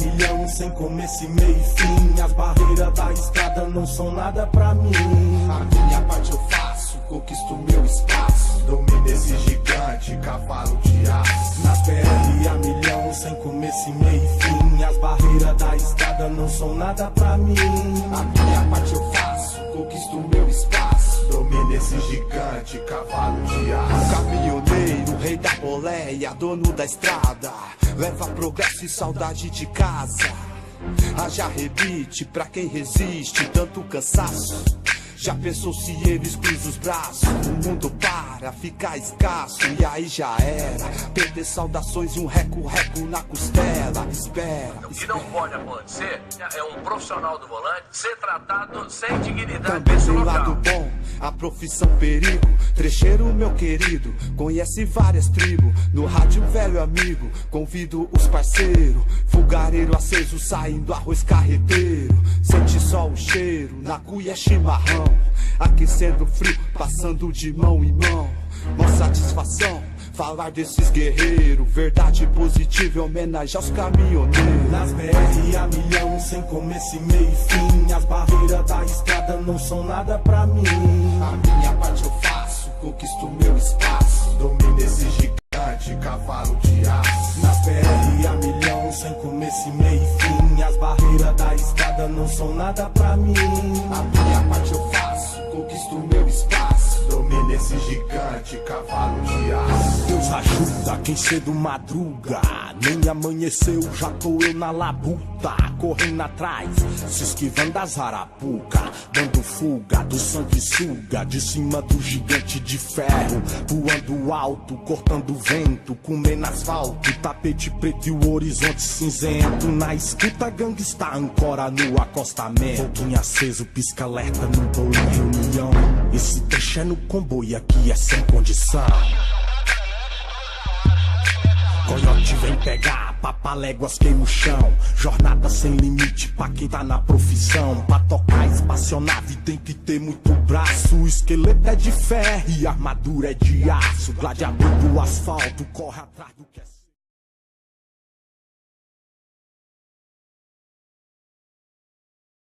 milhão, sem começo e meio e fim. As barreiras da estrada não são nada pra mim. A minha parte eu faço, conquisto meu espaço. Domino esse gigante, cavalo de aço. Nas BR a milhão, sem começo e meio e fim. As barreiras da estrada não são nada pra mim. A minha parte eu faço, conquisto meu espaço. Domino esse gigante, cavalo de aço. Caminhoneiro, rei da boleia, dono da estrada. Leva progresso e saudade de casa. Haja rebite pra quem resiste, tanto cansaço. Já pensou se eles cruzam os braços? O mundo para, fica escasso. E aí já era. Perder saudações e um reco-reco na costela. Espera. O que não pode acontecer é um profissional do volante ser tratado sem dignidade. Também nesse tem local. lado bom, a profissão perigo. Trecheiro, meu querido, conhece várias tribos. No rádio, velho amigo, convido os parceiros. Fogareiro aceso, saindo arroz carreteiro. Sente só o cheiro, na cuia é chimarrão. Aquecendo frio, passando de mão em mão. Mó satisfação, falar desses guerreiros. Verdade positiva, homenagem aos caminhoneiros. Nas BR a milhão, sem começo e meio e fim. As barreiras da estrada não são nada pra mim. A minha parte eu faço, conquisto meu espaço. Domino esse gigante, cavalo de aço. Nas BR a milhão, sem começo e meio e fim. As barreiras da estrada não são nada pra mim. A minha parte eu faço, conquisto meu espaço. Domino esse gigante, cavalo de aço. Deus ajuda quem cedo madruga. Nem amanheceu, já tô eu na labuta. Correndo atrás, se esquivando das arapuca. Dando fuga do sanguessuga. De cima do gigante de ferro. Voando alto, cortando vento. Comendo asfalto, tapete preto e o horizonte cinzento. Na escuta, gangsta ancora no acostamento. Foguinho aceso, pisca alerta no bolo em reunião. Esse trecho é no comboio, aqui é sem condição. Coiote vem pegar, papaléguas queima o chão. Jornada sem limite pra quem tá na profissão. Pra tocar espaçonave tem que ter muito braço. O esqueleto é de ferro e a armadura é de aço. Gladiador do asfalto corre atrás do que é